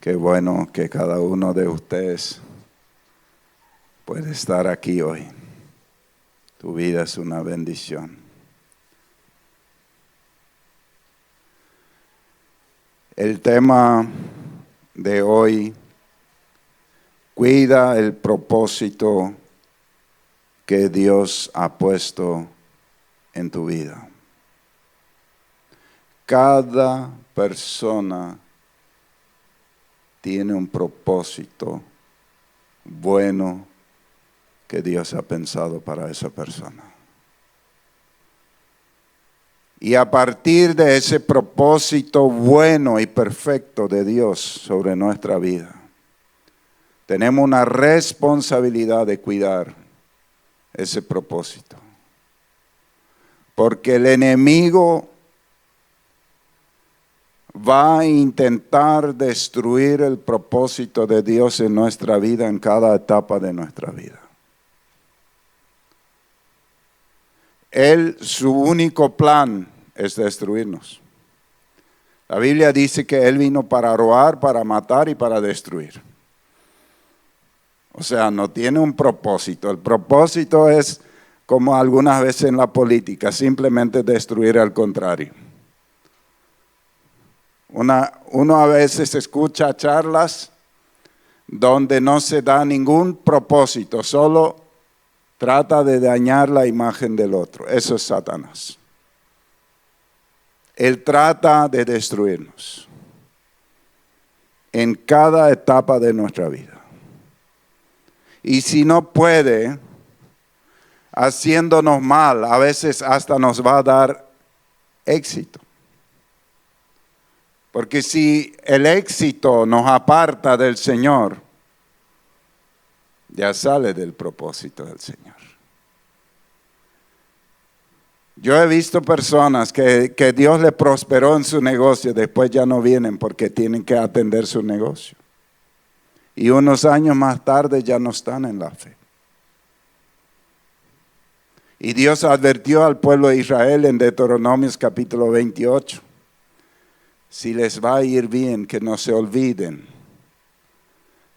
Qué bueno que cada uno de ustedes puede estar aquí hoy. Tu vida es una bendición. El tema de hoy, cuida el propósito que Dios ha puesto en tu vida. Cada persona tiene un propósito bueno que Dios ha pensado para esa persona. Y a partir de ese propósito bueno y perfecto de Dios sobre nuestra vida, tenemos una responsabilidad de cuidar ese propósito. Porque el enemigo va a intentar destruir el propósito de Dios en nuestra vida, en cada etapa de nuestra vida. Su único plan es destruirnos. La Biblia dice que Él vino para robar, para matar y para destruir. O sea, no tiene un propósito. El propósito es, como algunas veces en la política, simplemente destruir al contrario. Uno a veces escucha charlas donde no se da ningún propósito, solo trata de dañar la imagen del otro. Eso es Satanás. Él trata de destruirnos en cada etapa de nuestra vida. Y si no puede, haciéndonos mal, a veces hasta nos va a dar éxito. Porque si el éxito nos aparta del Señor, ya sale del propósito del Señor. Yo he visto personas que Dios le prosperó en su negocio, después ya no vienen porque tienen que atender su negocio. Y unos años más tarde ya no están en la fe. Y Dios advirtió al pueblo de Israel en Deuteronomios capítulo 28. Si les va a ir bien, que no se olviden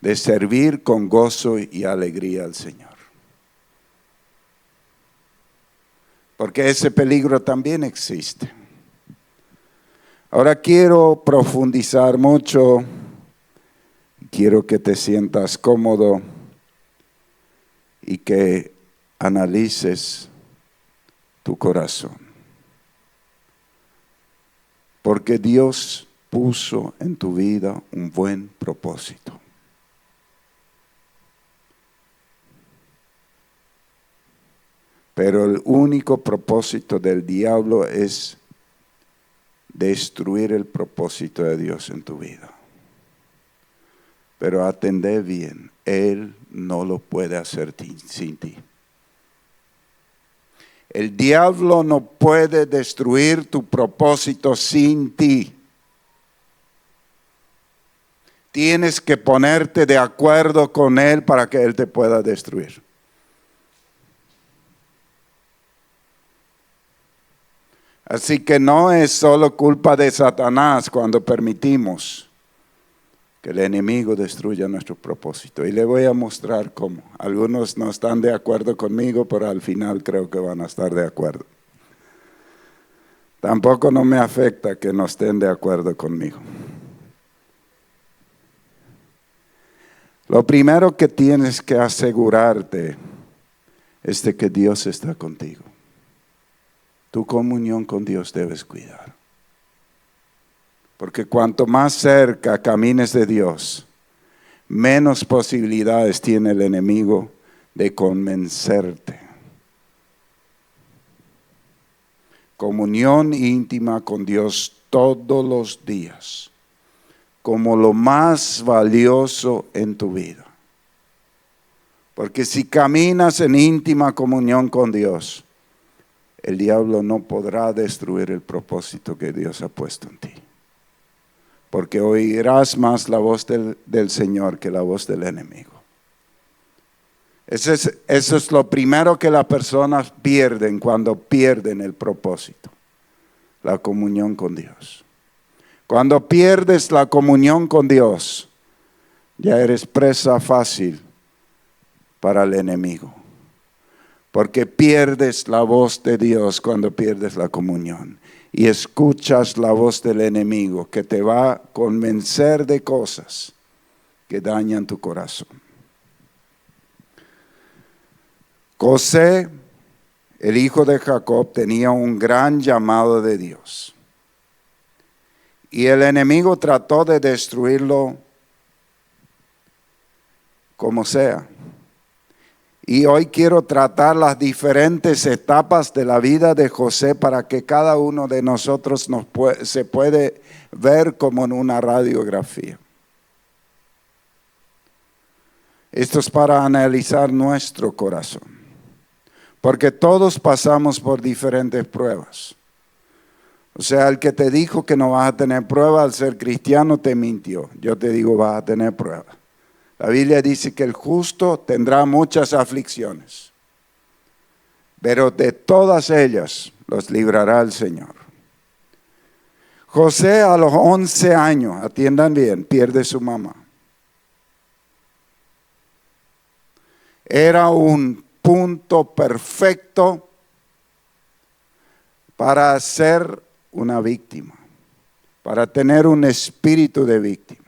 de servir con gozo y alegría al Señor. Porque ese peligro también existe. Ahora quiero profundizar mucho. Quiero que te sientas cómodo y que analices tu corazón. Porque Dios puso en tu vida un buen propósito. Pero el único propósito del diablo es destruir el propósito de Dios en tu vida. Pero atendé bien, Él no lo puede hacer sin ti. El diablo no puede destruir tu propósito sin ti. Tienes que ponerte de acuerdo con Él para que Él te pueda destruir. Así que no es solo culpa de Satanás cuando permitimos que el enemigo destruya nuestro propósito. Y le voy a mostrar cómo. Algunos no están de acuerdo conmigo, pero al final creo que van a estar de acuerdo. Tampoco no me afecta que no estén de acuerdo conmigo. Lo primero que tienes que asegurarte es de que Dios está contigo. Tu comunión con Dios debes cuidar. Porque cuanto más cerca camines de Dios, menos posibilidades tiene el enemigo de convencerte. Comunión íntima con Dios todos los días, como lo más valioso en tu vida. Porque si caminas en íntima comunión con Dios, el diablo no podrá destruir el propósito que Dios ha puesto en ti. Porque oirás más la voz del Señor que la voz del enemigo. Eso es lo primero que las personas pierden cuando pierden el propósito. La comunión con Dios. Cuando pierdes la comunión con Dios, ya eres presa fácil para el enemigo. Porque pierdes la voz de Dios cuando pierdes la comunión. Y escuchas la voz del enemigo que te va a convencer de cosas que dañan tu corazón. José, el hijo de Jacob, tenía un gran llamado de Dios. Y el enemigo trató de destruirlo como sea. Y hoy quiero tratar las diferentes etapas de la vida de José para que cada uno de nosotros se puede ver como en una radiografía. Esto es para analizar nuestro corazón. Porque todos pasamos por diferentes pruebas. O sea, el que te dijo que no vas a tener pruebas al ser cristiano te mintió. Yo te digo, vas a tener pruebas. La Biblia dice que el justo tendrá muchas aflicciones, pero de todas ellas los librará el Señor. José a los 11 años, atiendan bien, pierde su mamá. Era un punto perfecto para ser una víctima, para tener un espíritu de víctima.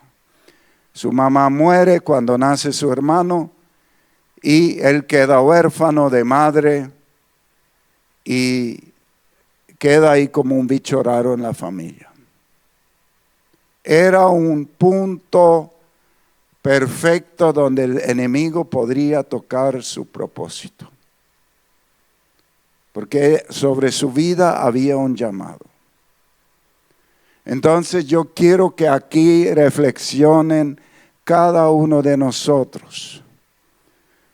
Su mamá muere cuando nace su hermano y él queda huérfano de madre y queda ahí como un bicho raro en la familia. Era un punto perfecto donde el enemigo podría tocar su propósito. Porque sobre su vida había un llamado. Entonces yo quiero que aquí reflexionen cada uno de nosotros.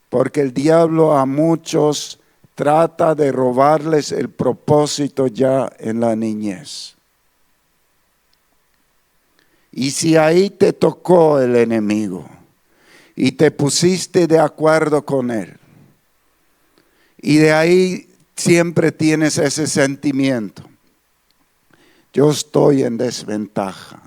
Porque el diablo a muchos trata de robarles el propósito ya en la niñez. Y si ahí te tocó el enemigo y te pusiste de acuerdo con él, y de ahí siempre tienes ese sentimiento, yo estoy en desventaja,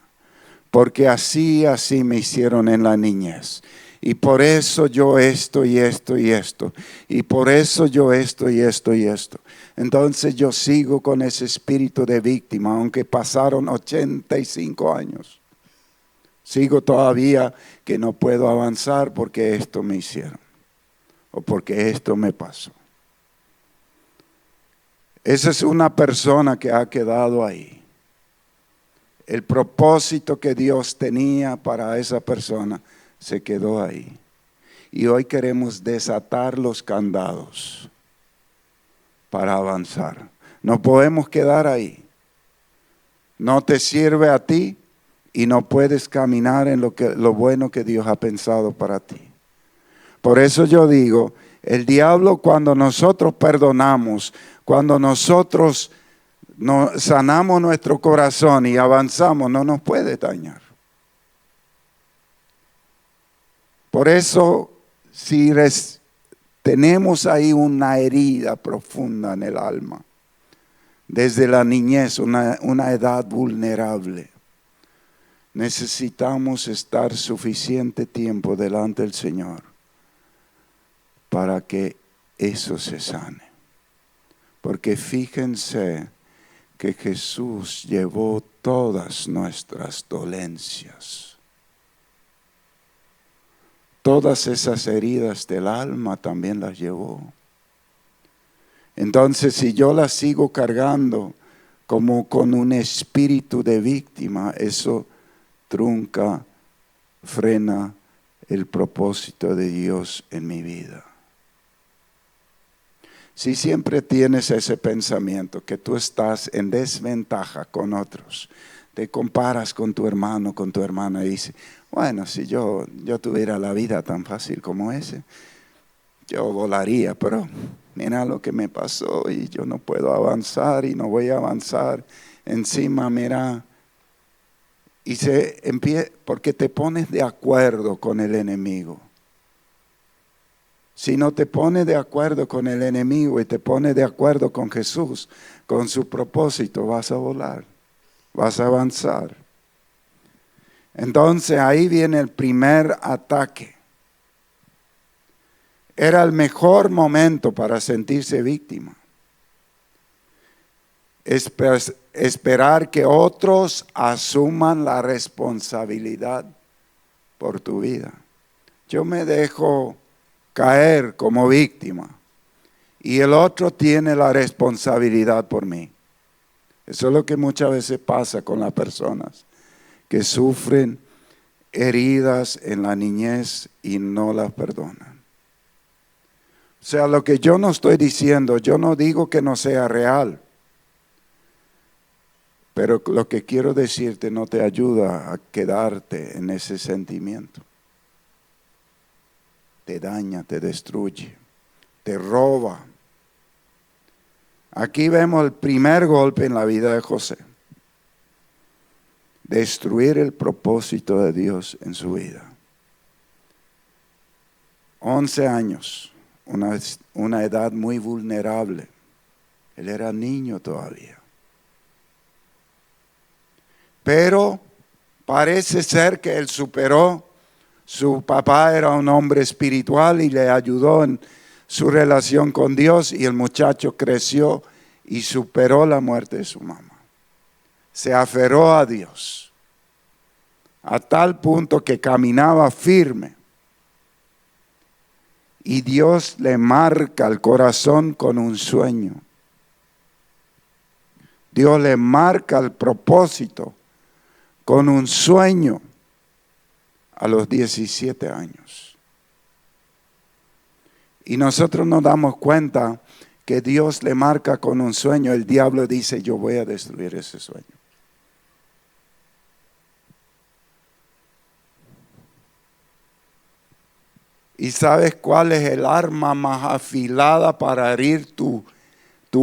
porque así me hicieron en la niñez. Y por eso yo esto y esto y esto. Y por eso yo esto y esto y esto. Entonces yo sigo con ese espíritu de víctima, aunque pasaron 85 años. Sigo todavía que no puedo avanzar porque esto me hicieron. O porque esto me pasó. Esa es una persona que ha quedado ahí. El propósito que Dios tenía para esa persona se quedó ahí. Y hoy queremos desatar los candados para avanzar. No podemos quedar ahí. No te sirve a ti y no puedes caminar en lo bueno que Dios ha pensado para ti. Por eso yo digo, el diablo cuando nosotros perdonamos, cuando nosotros sanamos nuestro corazón y avanzamos, no nos puede dañar. Por eso, si tenemos ahí una herida profunda en el alma, desde la niñez, una edad vulnerable, necesitamos estar suficiente tiempo delante del Señor para que eso se sane. Porque fíjense que Jesús llevó todas nuestras dolencias. Todas esas heridas del alma también las llevó. Entonces, si yo las sigo cargando como con un espíritu de víctima, eso trunca, frena el propósito de Dios en mi vida. Si siempre tienes ese pensamiento que tú estás en desventaja con otros, te comparas con tu hermano, con tu hermana y dices, bueno, si yo tuviera la vida tan fácil como ese, yo volaría, pero mira lo que me pasó y yo no puedo avanzar y no voy a avanzar. Encima, mira, y porque te pones de acuerdo con el enemigo. Si no te pones de acuerdo con el enemigo y te pones de acuerdo con Jesús, con su propósito, vas a volar, vas a avanzar. Entonces ahí viene el primer ataque. Era el momento para sentirse víctima. Esperar que otros asuman la responsabilidad por tu vida. Yo me dejo caer como víctima y el otro tiene la responsabilidad por mí. Eso es lo que muchas veces pasa con las personas que sufren heridas en la niñez y no las perdonan. O sea, lo que yo no estoy diciendo, yo no digo que no sea real, pero lo que quiero decirte no te ayuda a quedarte en ese sentimiento. Te daña, te destruye, te roba. Aquí vemos el primer golpe en la vida de José. Destruir el propósito de Dios en su vida. 11 años, una edad muy vulnerable. Él era niño todavía. Pero parece ser que él superó. Su papá era un hombre espiritual y le ayudó en su relación con Dios y el muchacho creció y superó la muerte de su mamá. Se aferró a Dios a tal punto que caminaba firme. Y Dios le marca el corazón con un sueño. Dios le marca el propósito con un sueño a los 17 años. Y nosotros nos damos cuenta que Dios le marca con un sueño. El diablo dice, yo voy a destruir ese sueño. ¿Y sabes cuál es el arma más afilada para herir tu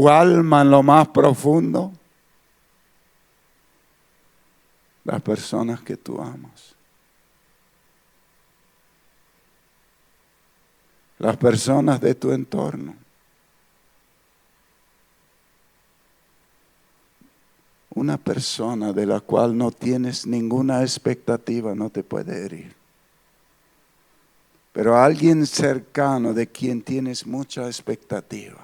alma en lo más profundo? Las personas que tú amas. Las personas de tu entorno. Una persona de la cual no tienes ninguna expectativa no te puede herir. Pero alguien cercano de quien tienes mucha expectativa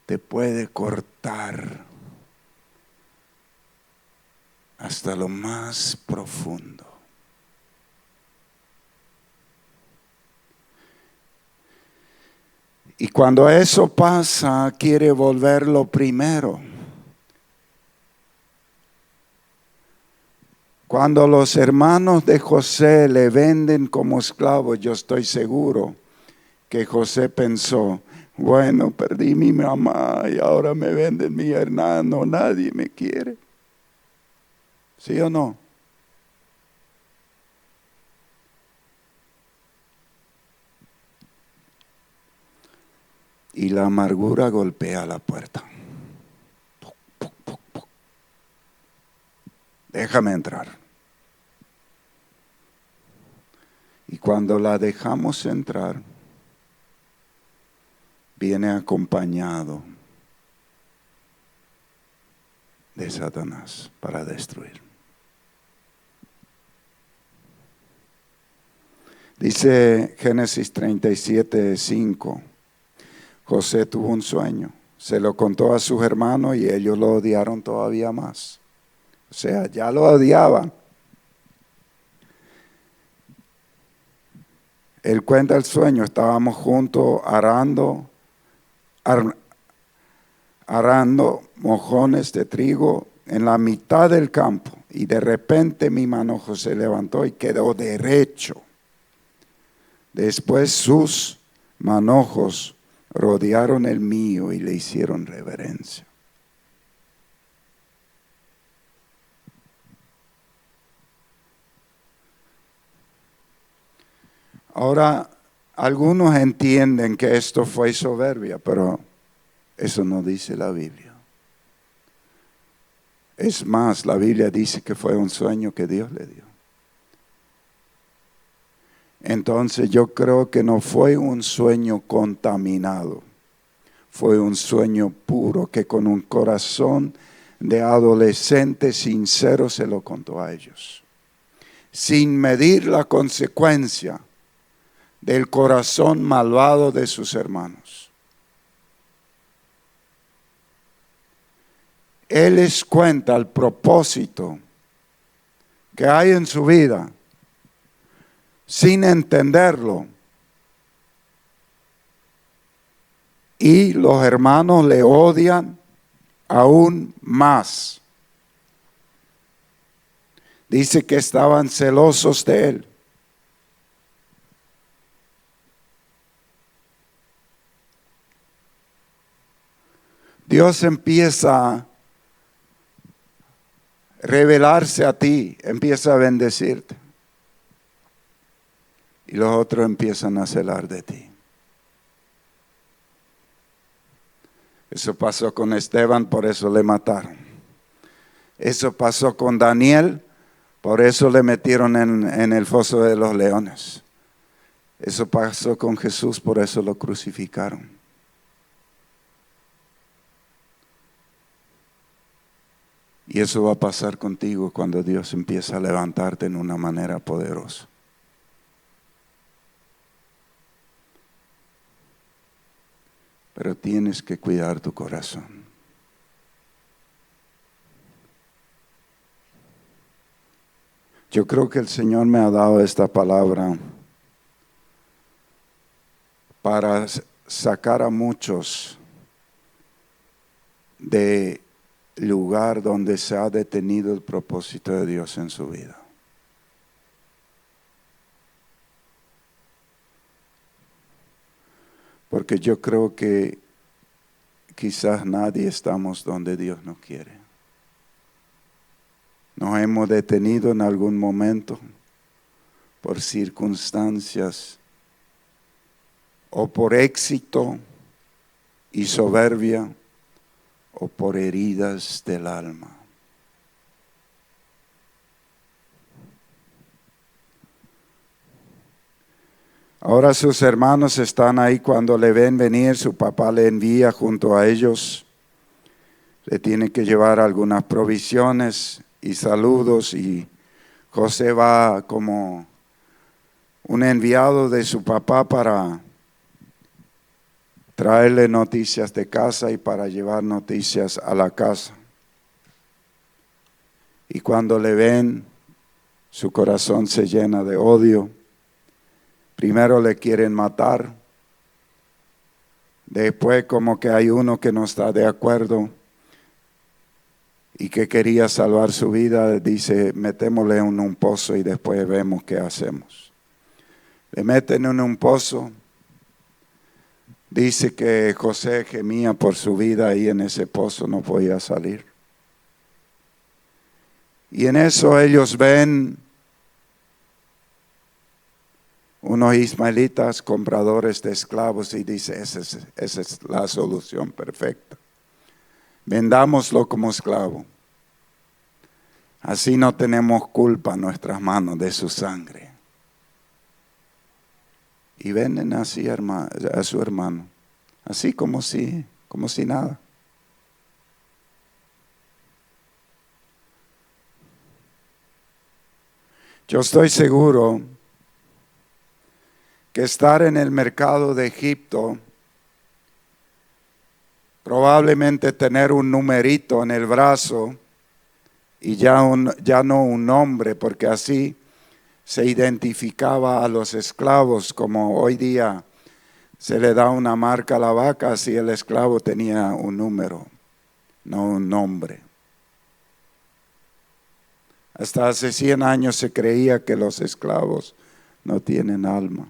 te puede cortar hasta lo más profundo. Y cuando eso pasa, quiere volverlo primero. Cuando los hermanos de José le venden como esclavo, yo estoy seguro que José pensó, bueno, perdí mi mamá y ahora me venden mi hermano, nadie me quiere. ¿Sí o no? Y la amargura golpea la puerta. Déjame entrar. Y cuando la dejamos entrar, viene acompañado de Satanás para destruir. Dice Génesis 37:5, José tuvo un sueño, se lo contó a sus hermanos y ellos lo odiaron todavía más. O sea, ya lo odiaban. Él cuenta el sueño, estábamos juntos arando mojones de trigo en la mitad del campo y de repente mi manojo se levantó y quedó derecho. Después sus manojos rodearon el mío y le hicieron reverencia. Ahora, algunos entienden que esto fue soberbia, pero eso no dice la Biblia. Es más, la Biblia dice que fue un sueño que Dios le dio. Entonces yo creo que no fue un sueño contaminado, fue un sueño puro que con un corazón de adolescente sincero se lo contó a ellos, sin medir la consecuencia del corazón malvado de sus hermanos. Él les cuenta el propósito que hay en su vida, sin entenderlo. Y los hermanos le odian aún más. Dice que estaban celosos de él. Dios empieza a revelarse a ti, empieza a bendecirte. Y los otros empiezan a celar de ti. Eso pasó con Esteban, por eso le mataron. Eso pasó con Daniel, por eso le metieron en el foso de los leones. Eso pasó con Jesús, por eso lo crucificaron. Y eso va a pasar contigo cuando Dios empieza a levantarte en una manera poderosa. Pero tienes que cuidar tu corazón. Yo creo que el Señor me ha dado esta palabra para sacar a muchos del lugar donde se ha detenido el propósito de Dios en su vida. Porque yo creo que quizás nadie estamos donde Dios nos quiere. Nos hemos detenido en algún momento por circunstancias o por éxito y soberbia o por heridas del alma. Ahora sus hermanos están ahí cuando le ven venir, su papá le envía junto a ellos. Le tiene que llevar algunas provisiones y saludos y José va como un enviado de su papá para traerle noticias de casa y para llevar noticias a la casa. Y cuando le ven, su corazón se llena de odio. Primero le quieren matar, después como que hay uno que no está de acuerdo y que quería salvar su vida, dice, metémosle en un pozo y después vemos qué hacemos. Le meten en un pozo, dice que José gemía por su vida ahí en ese pozo, no podía salir. Y en eso ellos ven unos ismaelitas compradores de esclavos y dice, esa es la solución perfecta. Vendámoslo como esclavo. Así no tenemos culpa en nuestras manos de su sangre. Y venden así a su hermano, así como si nada. Yo estoy seguro que estar en el mercado de Egipto, probablemente tener un numerito en el brazo y ya no un nombre, porque así se identificaba a los esclavos, como hoy día se le da una marca a la vaca, así el esclavo tenía un número, no un nombre. Hasta hace 100 años se creía que los esclavos no tienen alma.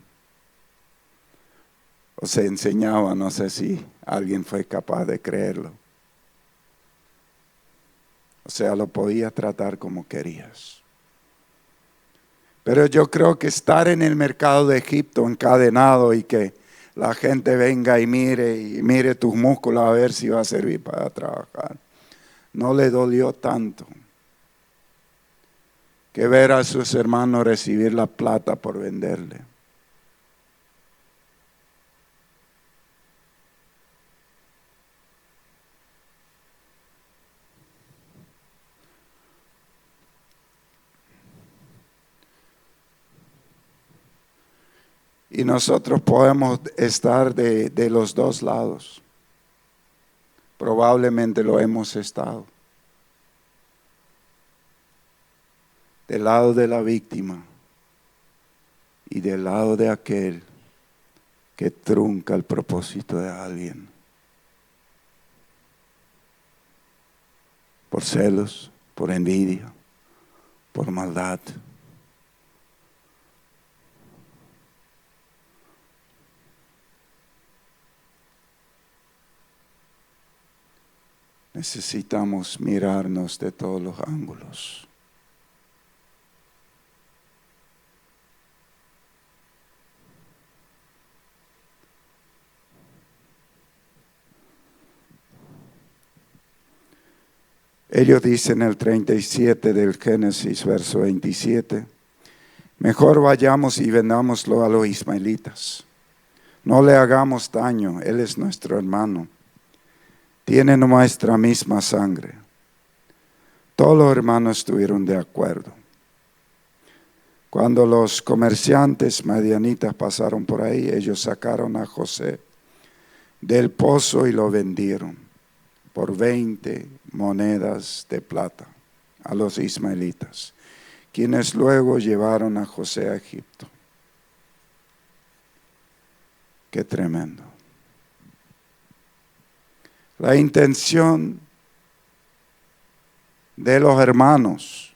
O se enseñaba, no sé si alguien fue capaz de creerlo. O sea, lo podías tratar como querías. Pero yo creo que estar en el mercado de Egipto encadenado y que la gente venga y mire tus músculos a ver si va a servir para trabajar, no le dolió tanto que ver a sus hermanos recibir la plata por venderle. Y nosotros podemos estar de los dos lados. Probablemente lo hemos estado. Del lado de la víctima y del lado de aquel que trunca el propósito de alguien. Por celos, por envidia, por maldad. Necesitamos mirarnos de todos los ángulos. Ellos dicen en el 37 del Génesis, verso 27, mejor vayamos y vendámoslo a los ismaelitas. No le hagamos daño, él es nuestro hermano. Tiene nuestra misma sangre. Todos los hermanos estuvieron de acuerdo. Cuando los comerciantes madianitas pasaron por ahí, ellos sacaron a José del pozo y lo vendieron por 20 monedas de plata a los ismaelitas, quienes luego llevaron a José a Egipto. Qué tremendo. La intención de los hermanos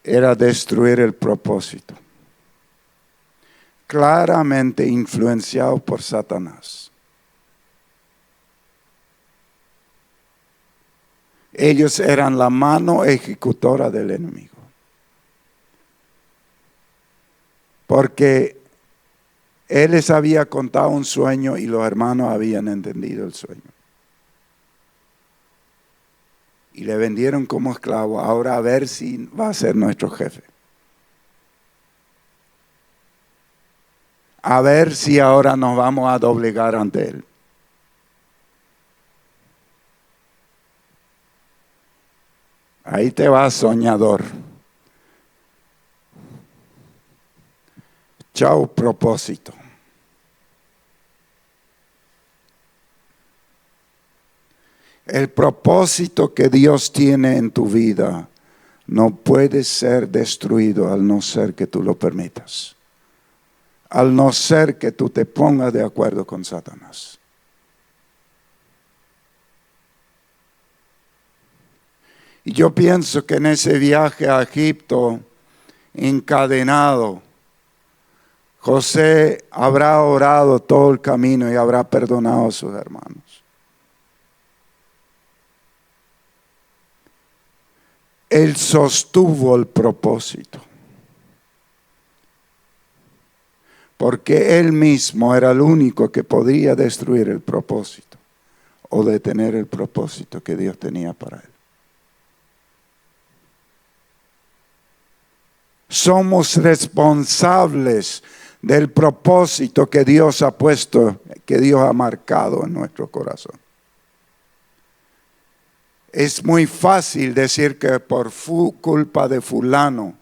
era destruir el propósito, claramente influenciado por Satanás. Ellos eran la mano ejecutora del enemigo. Porque él les había contado un sueño y los hermanos habían entendido el sueño. Y le vendieron como esclavo. Ahora a ver si va a ser nuestro jefe. A ver si ahora nos vamos a doblegar ante él. Ahí te vas, soñador. Chao, propósito. El propósito que Dios tiene en tu vida no puede ser destruido al no ser que tú lo permitas. Al no ser que tú te pongas de acuerdo con Satanás. Y yo pienso que en ese viaje a Egipto, encadenado, José habrá orado todo el camino y habrá perdonado a sus hermanos. Él sostuvo el propósito. Porque él mismo era el único que podría destruir el propósito o detener el propósito que Dios tenía para él. Somos responsables del propósito que Dios ha puesto, que Dios ha marcado en nuestro corazón. Es muy fácil decir que por culpa de fulano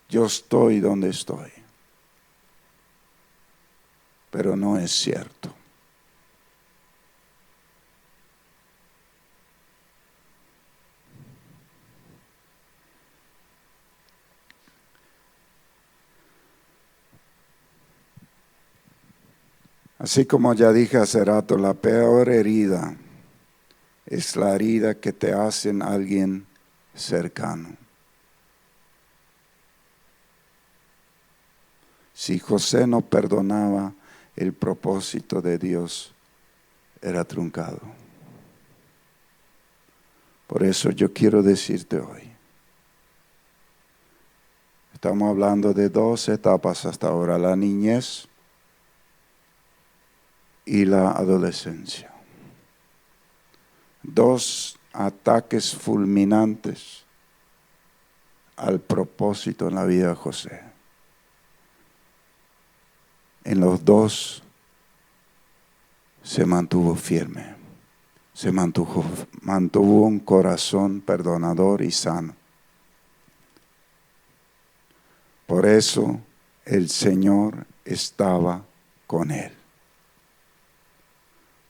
yo estoy donde estoy. Pero no es cierto. Así como ya dije hace rato, la peor herida es la herida que te hacen alguien cercano. Si José no perdonaba, el propósito de Dios era truncado. Por eso yo quiero decirte hoy, estamos hablando de 2 etapas hasta ahora, la niñez y la adolescencia. 2 ataques fulminantes al propósito en la vida de José. En los 2 se mantuvo firme, se mantuvo un corazón perdonador y sano. Por eso el Señor estaba con él.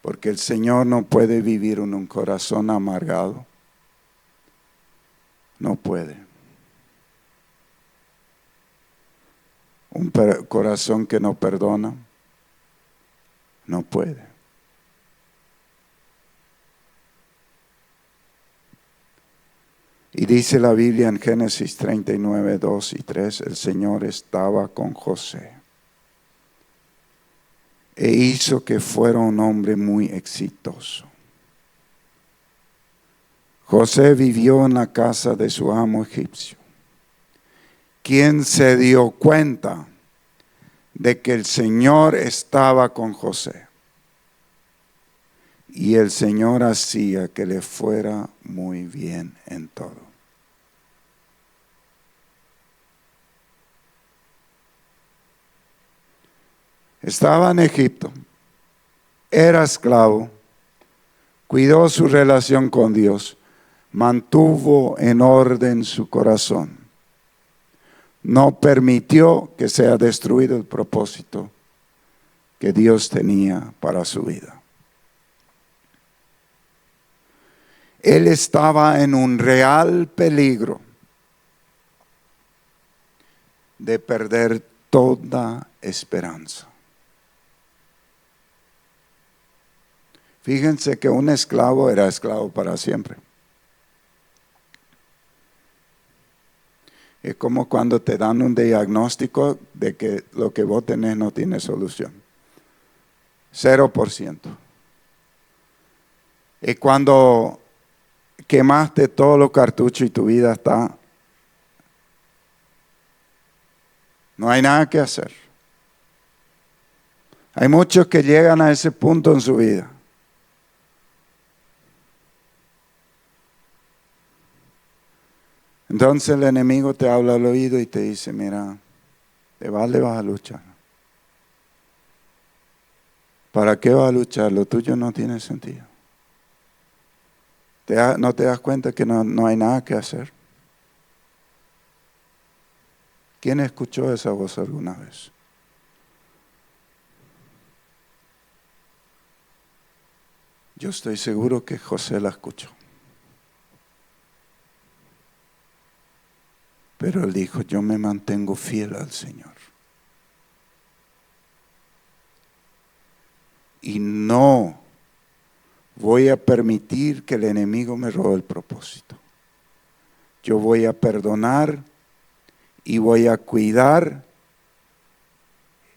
Porque el Señor no puede vivir en un corazón amargado. No puede. Un corazón que no perdona. No puede. Y dice la Biblia en Génesis 39, 2 y 3, el Señor estaba con José e hizo que fuera un hombre muy exitoso. José vivió en la casa de su amo egipcio, quien se dio cuenta de que el Señor estaba con José. Y el Señor hacía que le fuera muy bien en todo. Estaba en Egipto, era esclavo, cuidó su relación con Dios, mantuvo en orden su corazón. No permitió que sea destruido el propósito que Dios tenía para su vida. Él estaba en un real peligro de perder toda esperanza. Fíjense que un esclavo era esclavo para siempre. Es como cuando te dan un diagnóstico de que lo que vos tenés no tiene solución. 0%. Y cuando quemaste todos los cartuchos y tu vida está, no hay nada que hacer. Hay muchos que llegan a ese punto en su vida. Entonces el enemigo te habla al oído y te dice, mira, le vas a luchar. ¿Para qué vas a luchar? Lo tuyo no tiene sentido. ¿No te das cuenta que no hay nada que hacer? ¿Quién escuchó esa voz alguna vez? Yo estoy seguro que José la escuchó. Pero él dijo, yo me mantengo fiel al Señor. Y no voy a permitir que el enemigo me robe el propósito. Yo voy a perdonar y voy a cuidar.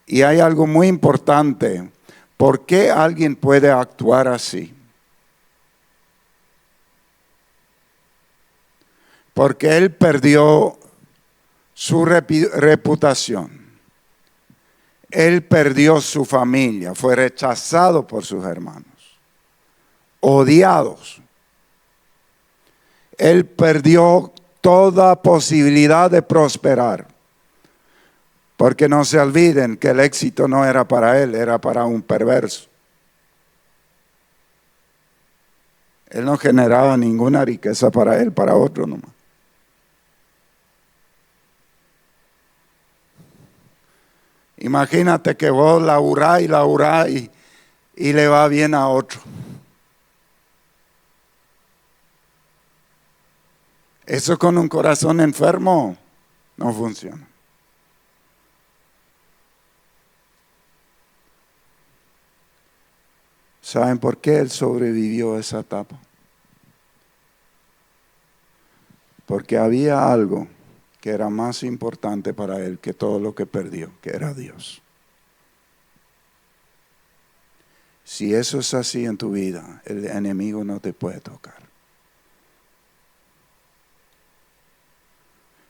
Y hay algo muy importante. ¿Por qué alguien puede actuar así? Porque él perdió su reputación. Él perdió su familia, fue rechazado por sus hermanos, odiados. Él perdió toda posibilidad de prosperar. Porque no se olviden que el éxito no era para él, era para un perverso. Él no generaba ninguna riqueza para él, para otro nomás. Imagínate que vos laburás y le va bien a otro. Eso con un corazón enfermo no funciona. ¿Saben por qué él sobrevivió a esa etapa? Porque había algo que era más importante para él que todo lo que perdió, que era Dios. Si eso es así en tu vida, el enemigo no te puede tocar.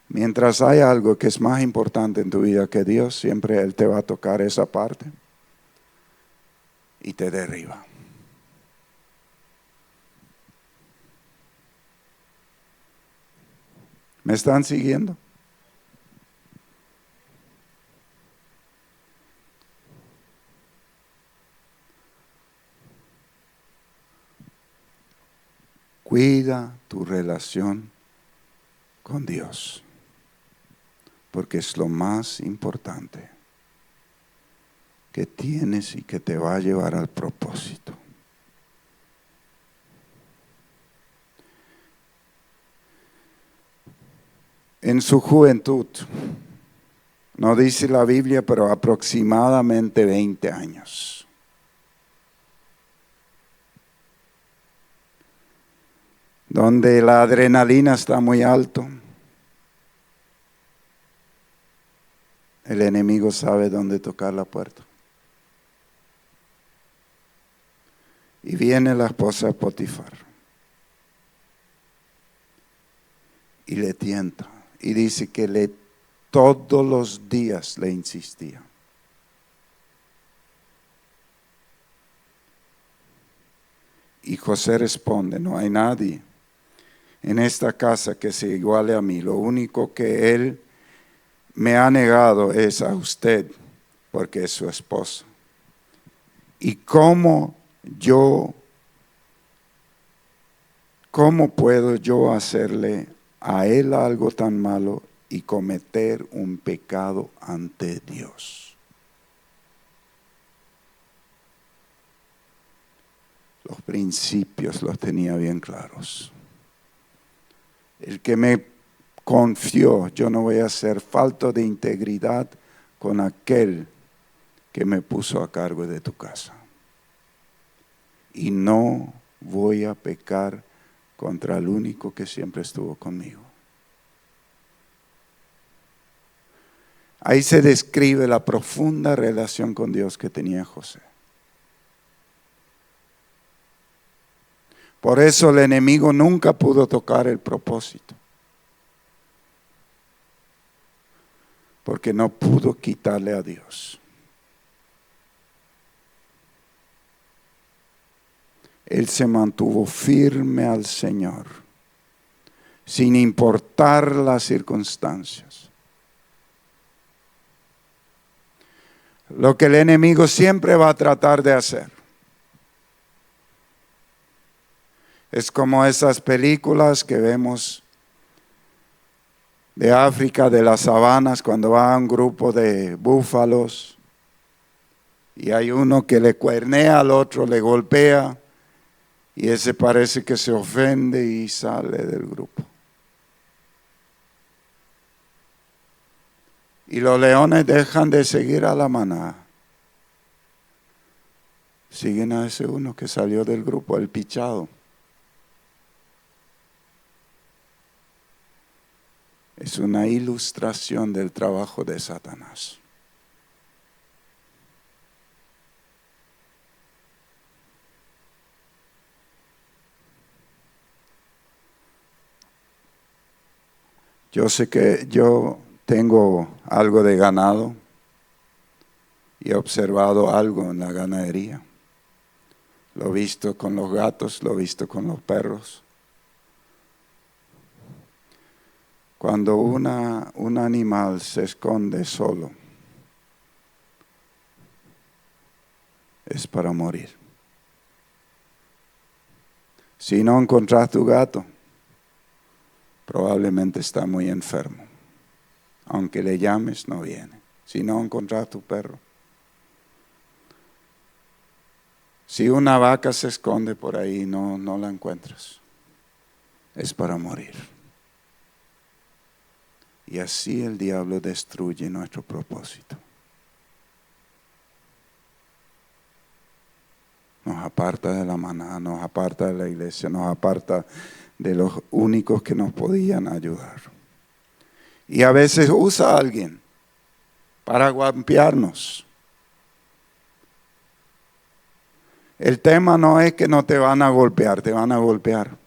Mientras hay algo que es más importante en tu vida que Dios, siempre Él te va a tocar esa parte y te derriba. ¿Me están siguiendo? Cuida tu relación con Dios. porque es lo más importante que tienes y que te va a llevar al propósito. En su juventud, no dice la Biblia, pero aproximadamente 20 años. Donde la adrenalina está muy alto, el enemigo sabe dónde tocar la puerta. Y viene la esposa de Potifar y le tienta. Y dice que todos los días le insistía. Y José responde, no hay nadie en esta casa que se iguale a mí. Lo único que él me ha negado es a usted, porque es su esposa. ¿Y cómo puedo yo hacerle a él algo tan malo y cometer un pecado ante Dios? Los principios los tenía bien claros. El que me confió, yo no voy a ser falto de integridad con aquel que me puso a cargo de tu casa. Y no voy a pecar contra el único que siempre estuvo conmigo. Ahí se describe la profunda relación con Dios que tenía José. Por eso el enemigo nunca pudo tocar el propósito. Porque no pudo quitarle a Dios. Él se mantuvo firme al Señor, sin importar las circunstancias. Lo que el enemigo siempre va a tratar de hacer es como esas películas que vemos de África, de las sabanas, cuando va un grupo de búfalos y hay uno que le cuernea al otro, le golpea y ese parece que se ofende y sale del grupo. Y los leones dejan de seguir a la manada. Siguen a ese uno que salió del grupo, el pichado. Es una ilustración del trabajo de Satanás. Yo sé que yo tengo algo de ganado y he observado algo en la ganadería. Lo he visto con los gatos, lo he visto con los perros. Cuando un animal se esconde solo, es para morir. Si no encontrás tu gato, probablemente está muy enfermo. Aunque le llames, no viene. Si no encontrás tu perro. Si una vaca se esconde por ahí, no la encuentras. Es para morir. Y así el diablo destruye nuestro propósito. Nos aparta de la manada, nos aparta de la iglesia, nos aparta de los únicos que nos podían ayudar. Y a veces usa a alguien para golpearnos. El tema no es que no te van a golpear, te van a golpear.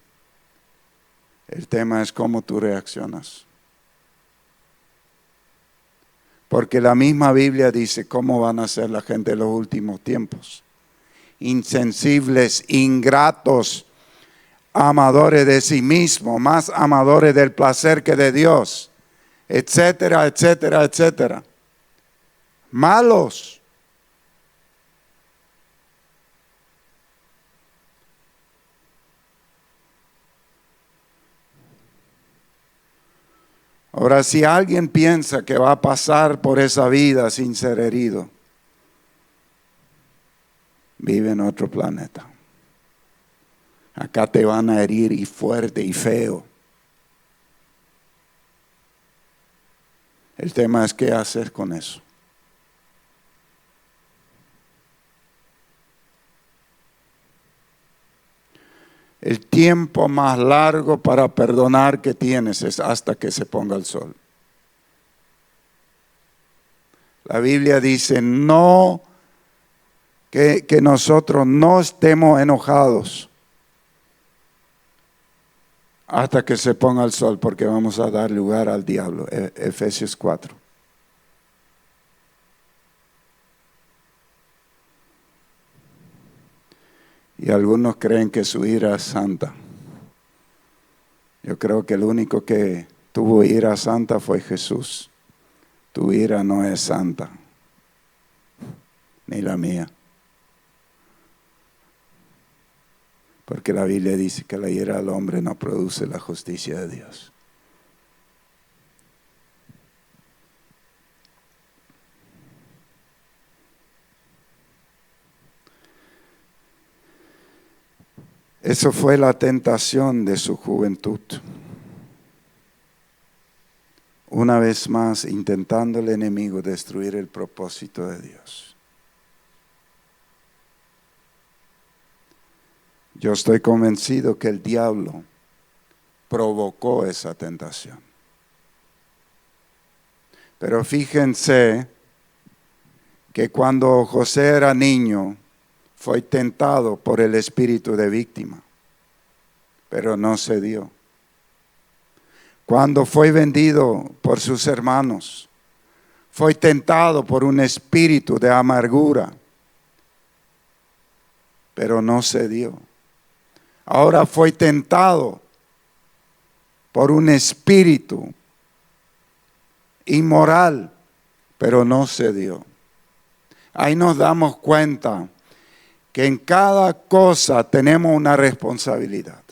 El tema es cómo tú reaccionas. Porque la misma Biblia dice cómo van a ser la gente de los últimos tiempos. Insensibles, ingratos, amadores de sí mismos, más amadores del placer que de Dios, etcétera, etcétera, etcétera. Malos. Ahora, si alguien piensa que va a pasar por esa vida sin ser herido, vive en otro planeta. Acá te van a herir y fuerte y feo. El tema es qué hacer con eso. El tiempo más largo para perdonar que tienes es hasta que se ponga el sol. La Biblia dice no que nosotros no estemos enojados hasta que se ponga el sol, porque vamos a dar lugar al diablo. Efesios 4. Y algunos creen que su ira es santa. Yo creo que el único que tuvo ira santa fue Jesús. Tu ira no es santa, ni la mía. Porque la Biblia dice que la ira del hombre no produce la justicia de Dios. Eso fue la tentación de su juventud. Una vez más, intentando el enemigo destruir el propósito de Dios. Yo estoy convencido que el diablo provocó esa tentación. Pero fíjense que cuando José era niño, fue tentado por el espíritu de víctima, pero no se dio. Cuando fue vendido por sus hermanos, fue tentado por un espíritu de amargura, pero no se dio. Ahora fue tentado por un espíritu inmoral, pero no se dio. Ahí nos damos cuenta que en cada cosa tenemos una responsabilidad.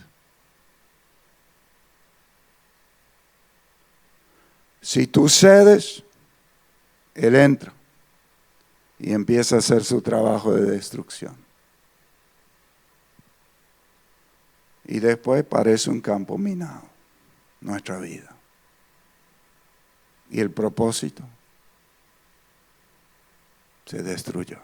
Si tú cedes, Él entra y empieza a hacer su trabajo de destrucción. Y después parece un campo minado, nuestra vida. Y el propósito se destruyó.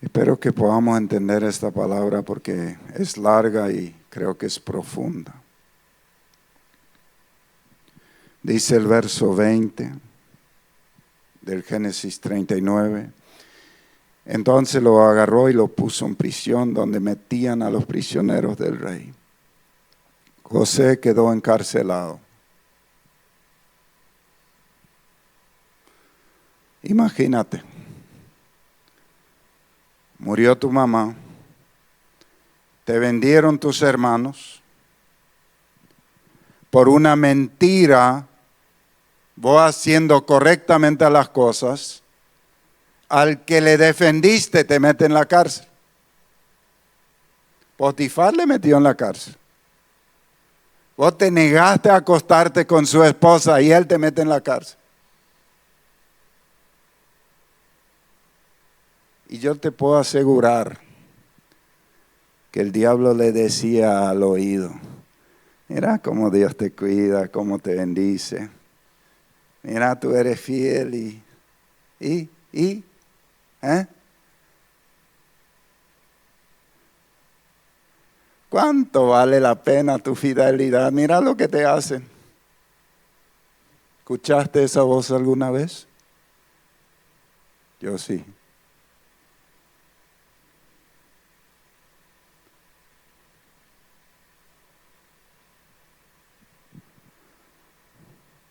Espero que podamos entender esta palabra porque es larga y creo que es profunda. Dice el verso 20 del Génesis 39. Entonces lo agarró y lo puso en prisión donde metían a los prisioneros del rey. José quedó encarcelado. Imagínate. Murió tu mamá, te vendieron tus hermanos, por una mentira, vos haciendo correctamente las cosas, al que le defendiste te mete en la cárcel. Potifar le metió en la cárcel. Vos te negaste a acostarte con su esposa y él te mete en la cárcel. Y yo te puedo asegurar que el diablo le decía al oído, mira cómo Dios te cuida, cómo te bendice. Mira, tú eres fiel ¿Cuánto vale la pena tu fidelidad? Mira lo que te hacen. ¿Escuchaste esa voz alguna vez? Yo sí.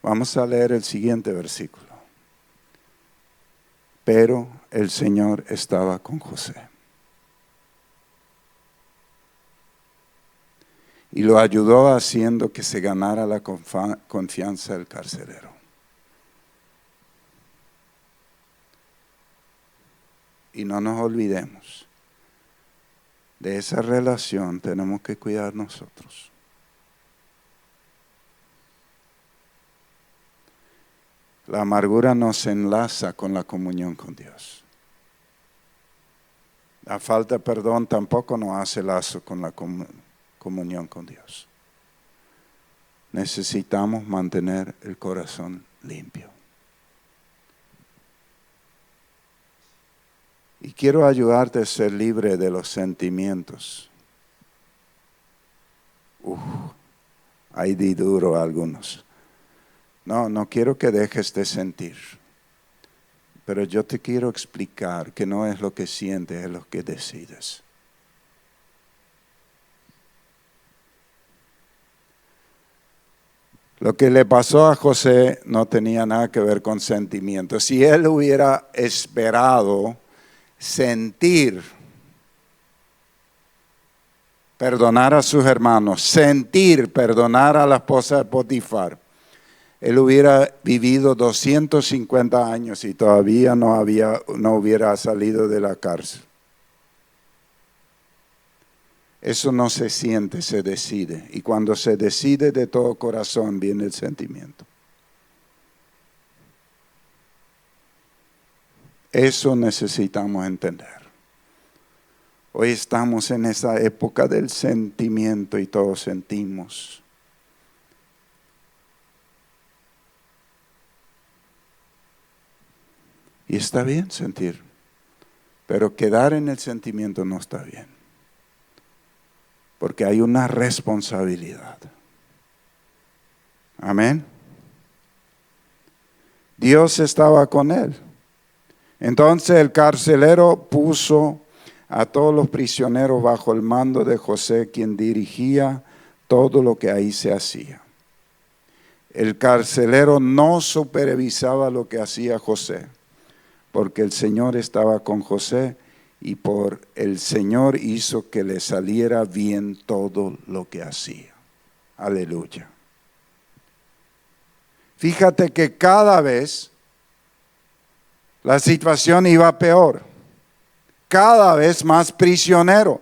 Vamos a leer el siguiente versículo. Pero el Señor estaba con José. Y lo ayudó haciendo que se ganara la confianza del carcelero. Y no nos olvidemos de esa relación tenemos que cuidar nosotros. La amargura nos enlaza con la comunión con Dios. La falta de perdón tampoco nos hace lazo con la comunión con Dios. Necesitamos mantener el corazón limpio. Y quiero ayudarte a ser libre de los sentimientos. Hay de duro algunos. No quiero que dejes de sentir. Pero yo te quiero explicar que no es lo que sientes, es lo que decides. Lo que le pasó a José no tenía nada que ver con sentimientos. Si él hubiera esperado sentir, perdonar a sus hermanos, sentir, perdonar a la esposa de Potifar, él hubiera vivido 250 años y todavía no hubiera salido de la cárcel. Eso no se siente, se decide. Y cuando se decide de todo corazón viene el sentimiento. Eso necesitamos entender. Hoy estamos en esa época del sentimiento y todos sentimos. Y está bien sentir, pero quedar en el sentimiento no está bien. Porque hay una responsabilidad. Amén. Dios estaba con él. Entonces el carcelero puso a todos los prisioneros bajo el mando de José, quien dirigía todo lo que ahí se hacía. El carcelero no supervisaba lo que hacía José, porque el Señor estaba con José y por el Señor hizo que le saliera bien todo lo que hacía. Aleluya. Fíjate que cada vez la situación iba peor, cada vez más prisionero.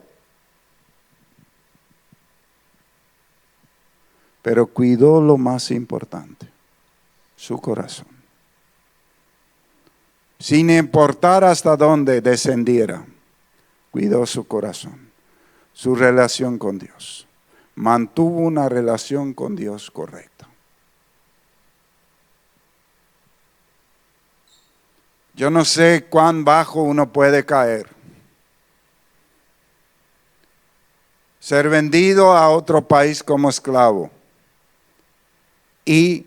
Pero cuidó lo más importante, su corazón. Sin importar hasta dónde descendiera, cuidó su corazón, su relación con Dios. Mantuvo una relación con Dios correcta. Yo no sé cuán bajo uno puede caer. Ser vendido a otro país como esclavo y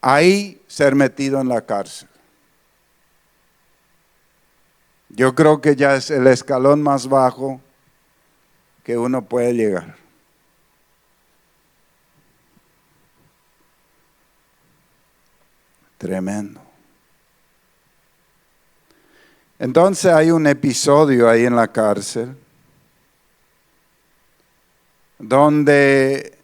ahí ser metido en la cárcel. Yo creo que ya es el escalón más bajo que uno puede llegar. Tremendo. Entonces hay un episodio ahí en la cárcel donde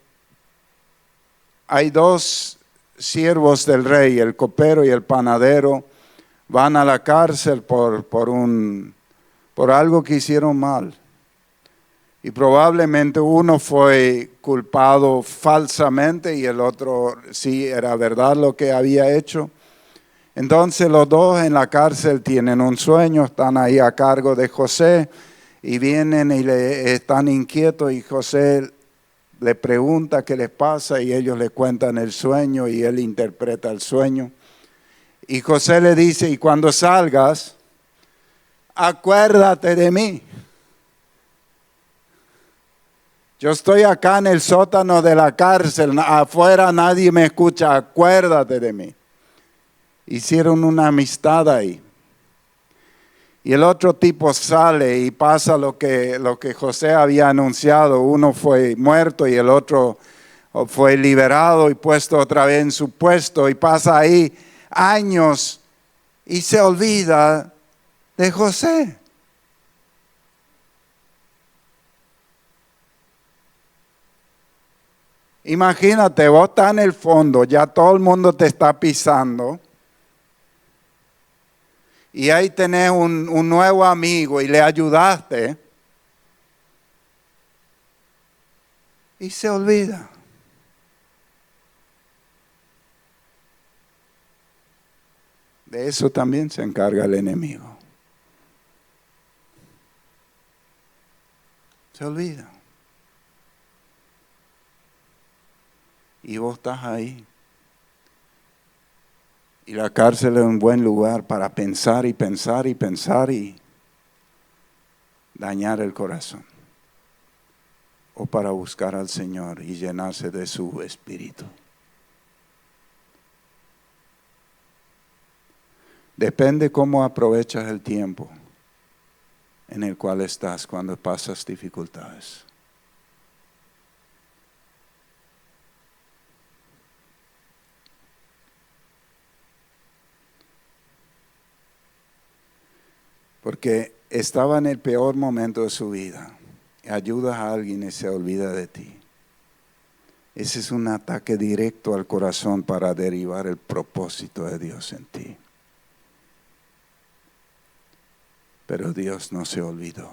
hay dos siervos del rey, el copero y el panadero, van a la cárcel por algo que hicieron mal. Y probablemente uno fue culpado falsamente y el otro sí era verdad lo que había hecho. Entonces los dos en la cárcel tienen un sueño, están ahí a cargo de José y vienen y están inquietos y José le pregunta qué les pasa y ellos le cuentan el sueño y él interpreta el sueño. Y José le dice, y cuando salgas, acuérdate de mí. Yo estoy acá en el sótano de la cárcel, afuera nadie me escucha, acuérdate de mí. Hicieron una amistad ahí. Y el otro tipo sale y pasa lo que José había anunciado. Uno fue muerto y el otro fue liberado y puesto otra vez en su puesto. Y pasa ahí años y se olvida de José. Imagínate, vos estás en el fondo, ya todo el mundo te está pisando. Y ahí tenés un nuevo amigo y le ayudaste. y se olvida. De eso también se encarga el enemigo. Se olvida. Y vos estás ahí. Y la cárcel es un buen lugar para pensar y pensar y pensar y dañar el corazón. O para buscar al Señor y llenarse de su espíritu. Depende cómo aprovechas el tiempo en el cual estás cuando pasas dificultades. Porque estaba en el peor momento de su vida. Ayudas a alguien y se olvida de ti. Ese es un ataque directo al corazón para derivar el propósito de Dios en ti. Pero Dios no se olvidó.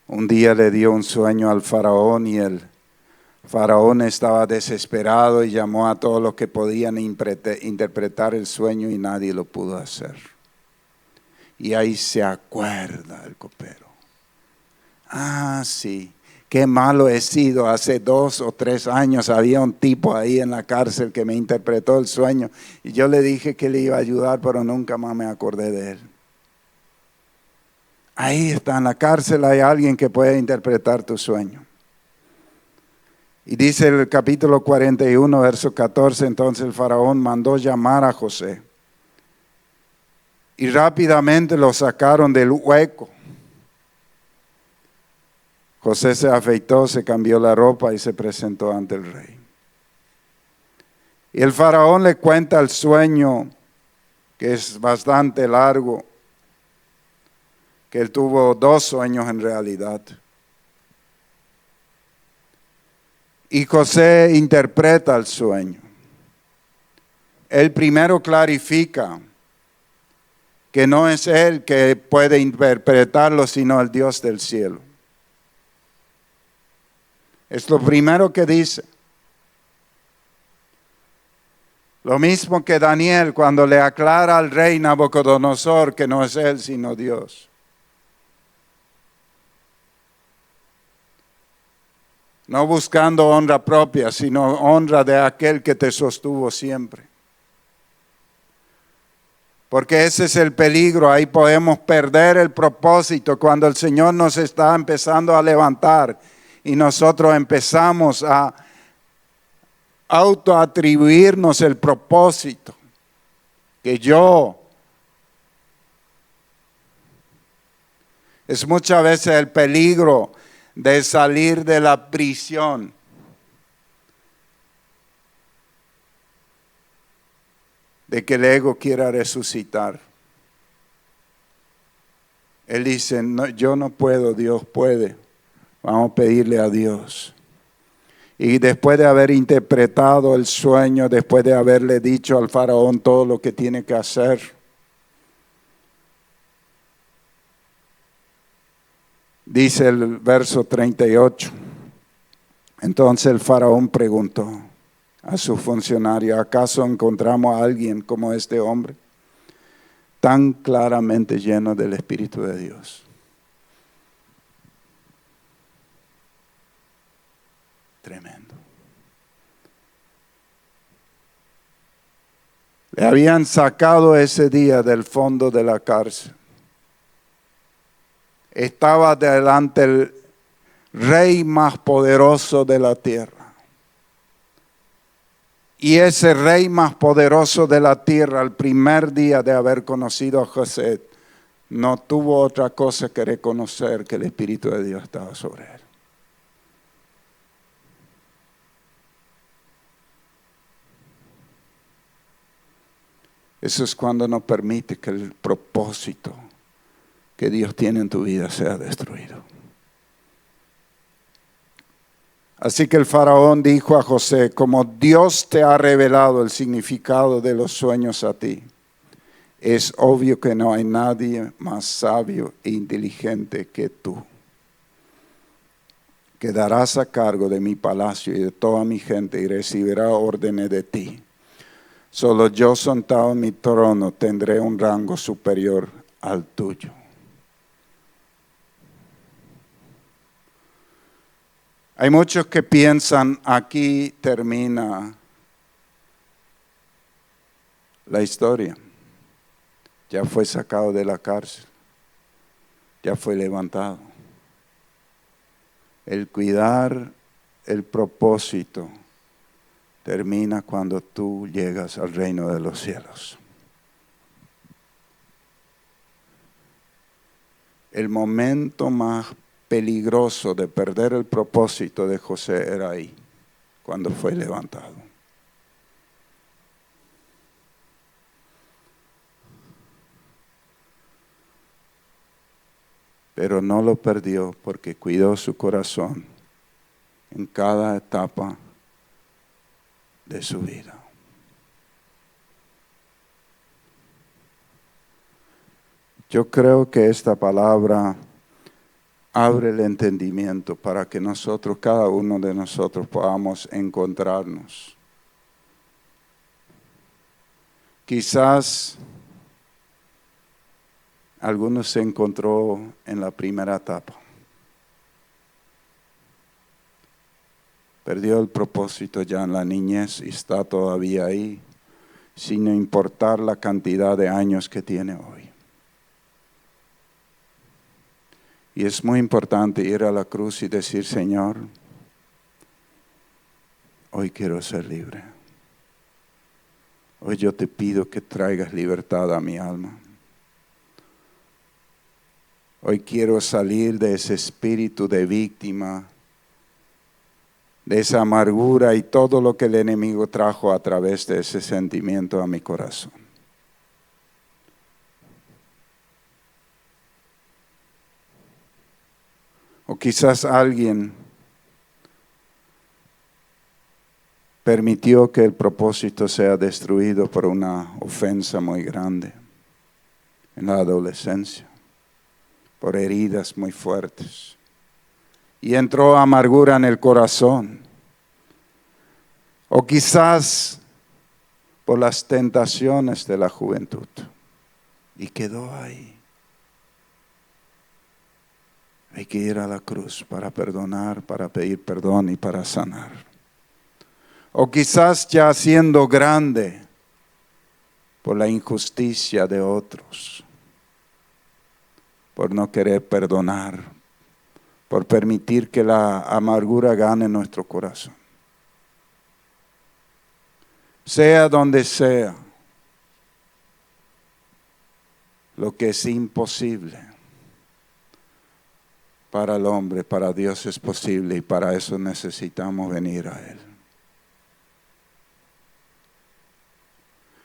Un día le dio un sueño al faraón y el faraón estaba desesperado y llamó a todos los que podían interpretar el sueño y nadie lo pudo hacer. Y ahí se acuerda el copero. Ah, sí, qué malo he sido. Hace 2 o 3 años había un tipo ahí en la cárcel que me interpretó el sueño. Y yo le dije que le iba a ayudar, pero nunca más me acordé de él. Ahí está, en la cárcel hay alguien que puede interpretar tu sueño. Y dice el capítulo 41, verso 14, entonces el faraón mandó llamar a José. Y rápidamente lo sacaron del hueco. José se afeitó, se cambió la ropa y se presentó ante el rey. Y el faraón le cuenta el sueño, que es bastante largo, que él tuvo 2 sueños en realidad. Y José interpreta el sueño. Él primero clarifica que no es él que puede interpretarlo, sino el Dios del cielo. Es lo primero que dice. Lo mismo que Daniel cuando le aclara al rey Nabucodonosor que no es él sino Dios. No buscando honra propia, sino honra de aquel que te sostuvo siempre. Porque ese es el peligro, ahí podemos perder el propósito cuando el Señor nos está empezando a levantar y nosotros empezamos a autoatribuirnos el propósito. Que yo, es muchas veces el peligro de salir de la prisión. De que el ego quiera resucitar. Él dice, no, yo no puedo, Dios puede. Vamos a pedirle a Dios. Y después de haber interpretado el sueño, después de haberle dicho al faraón todo lo que tiene que hacer, dice el verso 38. Entonces el faraón preguntó a su funcionario, ¿acaso encontramos a alguien como este hombre? Tan claramente lleno del Espíritu de Dios. Tremendo. Le habían sacado ese día del fondo de la cárcel. Estaba delante el rey más poderoso de la tierra. Y ese rey más poderoso de la tierra, el primer día de haber conocido a José, no tuvo otra cosa que reconocer que el Espíritu de Dios estaba sobre él. Eso es cuando no permite que el propósito que Dios tiene en tu vida sea destruido. Así que el faraón dijo a José, como Dios te ha revelado el significado de los sueños a ti, es obvio que no hay nadie más sabio e inteligente que tú. quedarás a cargo de mi palacio y de toda mi gente y recibirá órdenes de ti. Solo yo sentado en mi trono tendré un rango superior al tuyo. Hay muchos que piensan aquí termina la historia. Ya fue sacado de la cárcel, ya fue levantado. El cuidar el propósito termina cuando tú llegas al reino de los cielos. El momento más peligroso de perder el propósito de José era ahí, cuando fue levantado. Pero no lo perdió porque cuidó su corazón en cada etapa de su vida. Yo creo que esta palabra abre el entendimiento para que nosotros, cada uno de nosotros, podamos encontrarnos. Quizás algunos se encontró en la primera etapa. Perdió el propósito ya en la niñez y está todavía ahí, sin importar la cantidad de años que tiene hoy. Y es muy importante ir a la cruz y decir, Señor, hoy quiero ser libre. Hoy yo te pido que traigas libertad a mi alma. Hoy quiero salir de ese espíritu de víctima, de esa amargura y todo lo que el enemigo trajo a través de ese sentimiento a mi corazón. O quizás alguien permitió que el propósito sea destruido por una ofensa muy grande en la adolescencia, por heridas muy fuertes. Y entró amargura en el corazón. O quizás por las tentaciones de la juventud. Y quedó ahí. Hay que ir a la cruz para perdonar, para pedir perdón y para sanar. O quizás ya siendo grande por la injusticia de otros, por no querer perdonar, por permitir que la amargura gane nuestro corazón. Sea donde sea, lo que es imposible para el hombre, para Dios es posible y para eso necesitamos venir a Él.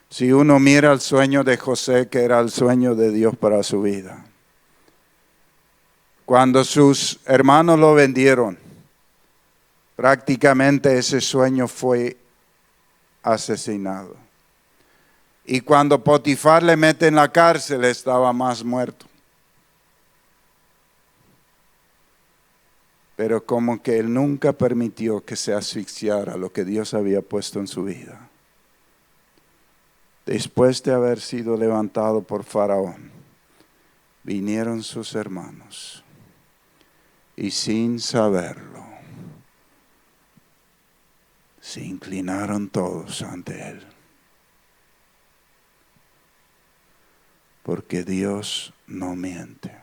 Si uno mira el sueño de José, que era el sueño de Dios para su vida, cuando sus hermanos lo vendieron, prácticamente ese sueño fue asesinado. Y cuando Potifar le mete en la cárcel, estaba más muerto. Pero como que él nunca permitió que se asfixiara lo que Dios había puesto en su vida. Después de haber sido levantado por Faraón, vinieron sus hermanos y sin saberlo, se inclinaron todos ante él. Porque Dios no miente.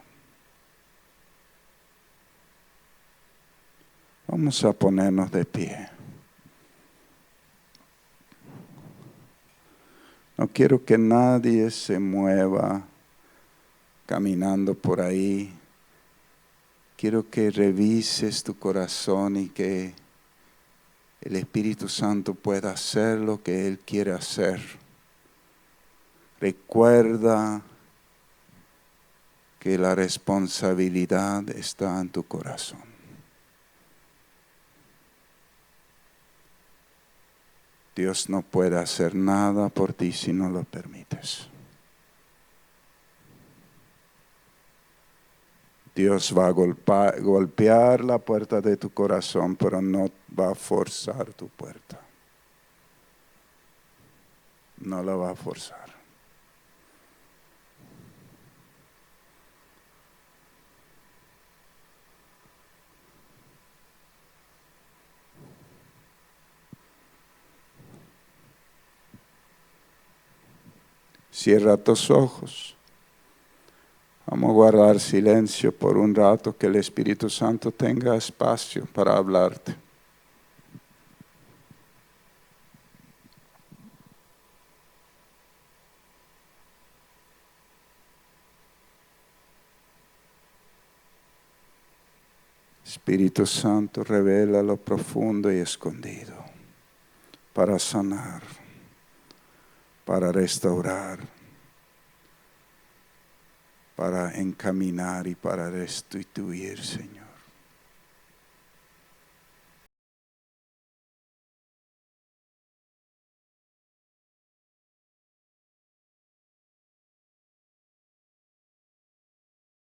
Vamos a ponernos de pie. No quiero que nadie se mueva caminando por ahí. Quiero que revises tu corazón y que el Espíritu Santo pueda hacer lo que Él quiere hacer. Recuerda que la responsabilidad está en tu corazón. Dios no puede hacer nada por ti si no lo permites. Dios va a golpear la puerta de tu corazón, pero no va a forzar tu puerta. No la va a forzar. Cierra tus ojos. Vamos a guardar silencio por un rato, que el Espíritu Santo tenga espacio para hablarte. Espíritu Santo, revela lo profundo y escondido para sanar, para restaurar, para encaminar y para restituir, Señor.